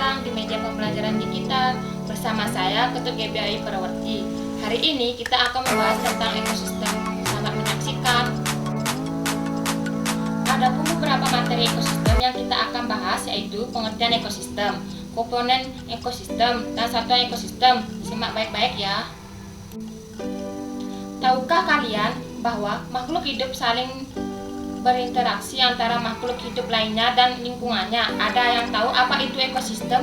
datang di meja pembelajaran digital bersama saya, Ketut GBI Parawarti. Hari ini kita akan membahas tentang ekosistem. Selamat menyaksikan. Ada pun beberapa materi ekosistem yang kita akan bahas, yaitu pengertian ekosistem, komponen ekosistem, dan satuan ekosistem. Simak baik-baik ya. Tahukah kalian bahwa makhluk hidup saling berinteraksi antara makhluk hidup lainnya dan lingkungannya? Ada yang tahu apa itu ekosistem?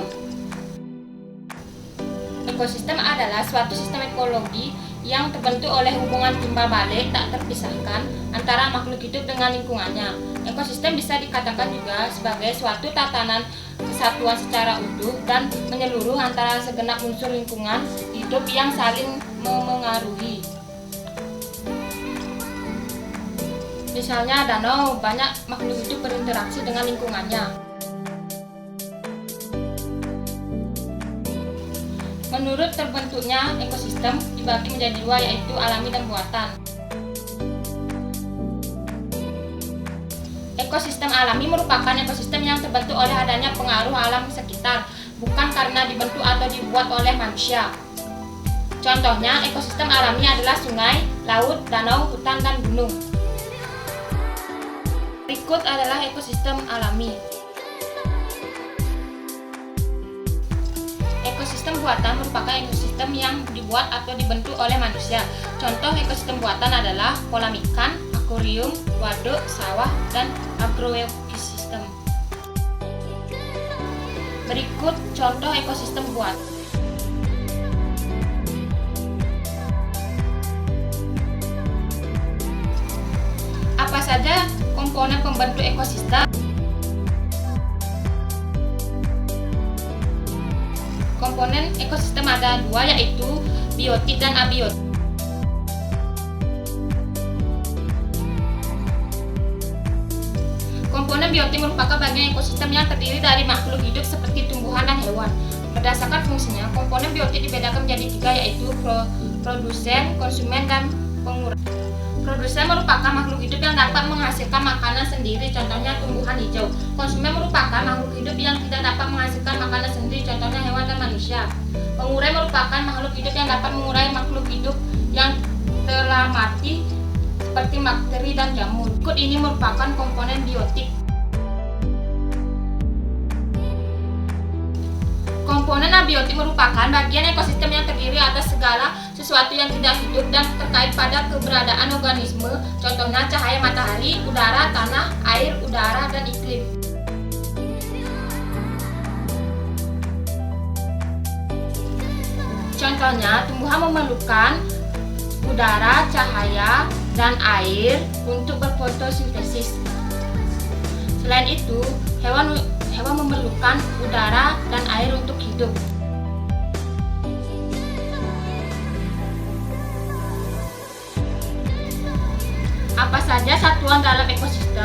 Ekosistem adalah suatu sistem ekologi yang terbentuk oleh hubungan timbal balik tak terpisahkan antara makhluk hidup dengan lingkungannya. Ekosistem bisa dikatakan juga sebagai suatu tatanan kesatuan secara utuh dan menyeluruh antara segenap unsur lingkungan hidup yang saling memengaruhi. Misalnya danau, banyak makhluk hidup berinteraksi dengan lingkungannya. Menurut terbentuknya ekosistem dibagi menjadi dua, yaitu alami dan buatan. Ekosistem alami merupakan ekosistem yang terbentuk oleh adanya pengaruh alam sekitar, bukan karena dibentuk atau dibuat oleh manusia. Contohnya, ekosistem alami adalah sungai, laut, danau, hutan, dan gunung. Berikut adalah ekosistem alami. Ekosistem buatan merupakan ekosistem yang dibuat atau dibentuk oleh manusia. Contoh ekosistem buatan adalah kolam ikan, akuarium, waduk, sawah, dan agroekosistem. Berikut contoh ekosistem buatan. Apa saja komponen pembentuk ekosistem? Komponen ekosistem ada dua, yaitu biotik dan abiotik. Komponen biotik merupakan bagian ekosistem yang terdiri dari makhluk hidup seperti tumbuhan dan hewan. Berdasarkan fungsinya, komponen biotik dibedakan menjadi tiga, yaitu produsen, konsumen, dan pengurai. Produsen merupakan makhluk hidup yang dapat menghasilkan makanan sendiri, contohnya tumbuhan hijau. Konsumen merupakan makhluk hidup yang tidak dapat menghasilkan makanan sendiri, contohnya hewan dan manusia. Pengurai merupakan makhluk hidup yang dapat mengurai makhluk hidup yang telah mati, seperti bakteri dan jamur. Berikut ini merupakan komponen biotik. Komponen abiotik merupakan bagian ekosistem yang terdiri atas segala sesuatu yang tidak hidup dan terkait pada keberadaan organisme, contohnya cahaya matahari, udara, tanah, air, udara, dan iklim. Contohnya, tumbuhan memerlukan udara, cahaya, dan air untuk berfotosintesis. Selain itu, hewan memerlukan udara dan air untuk hidup. Apa saja satuan dalam ekosistem?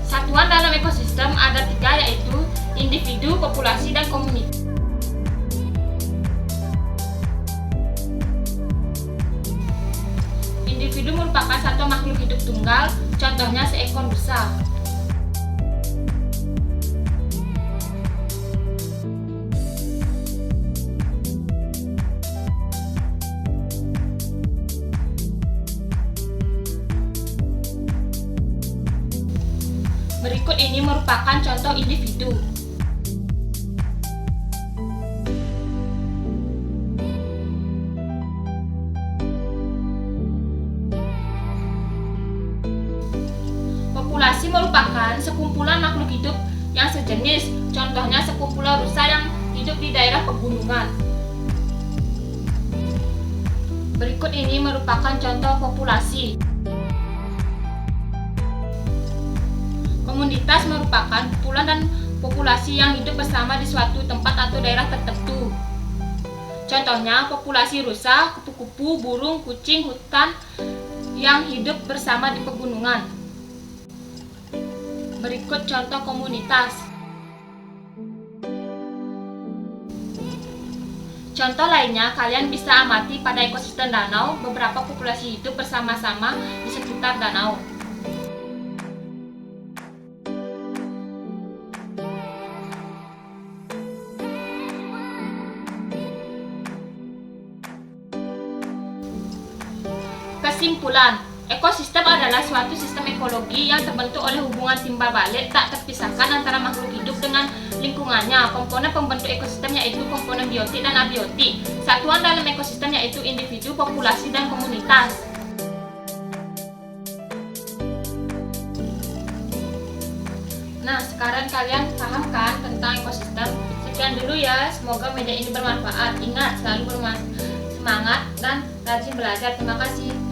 Satuan dalam ekosistem ada tiga, yaitu individu, populasi, dan komunitas. Individu merupakan satu makhluk hidup tunggal, contohnya seekor rusa. Berikut ini merupakan contoh individu. Populasi merupakan sekumpulan makhluk hidup yang sejenis, contohnya sekumpulan rusa yang hidup di daerah pegunungan. Berikut ini merupakan contoh populasi. Komunitas merupakan kumpulan dan populasi yang hidup bersama di suatu tempat atau daerah tertentu. Contohnya populasi rusa, kupu-kupu, burung, kucing, hutan yang hidup bersama di pegunungan. Berikut contoh komunitas. Contoh lainnya, kalian bisa amati pada ekosistem danau, beberapa populasi hidup bersama-sama di sekitar danau. Kesimpulan, ekosistem adalah suatu sistem ekologi yang terbentuk oleh hubungan timbal balik tak terpisahkan antara makhluk hidup dengan lingkungannya. Komponen pembentuk ekosistem yaitu komponen biotik dan abiotik. Satuan dalam ekosistem yaitu individu, populasi, dan komunitas. Nah, sekarang kalian paham kan tentang ekosistem? Sekian dulu ya, semoga media ini bermanfaat. Ingat, selalu semangat dan rajin belajar. Terima kasih.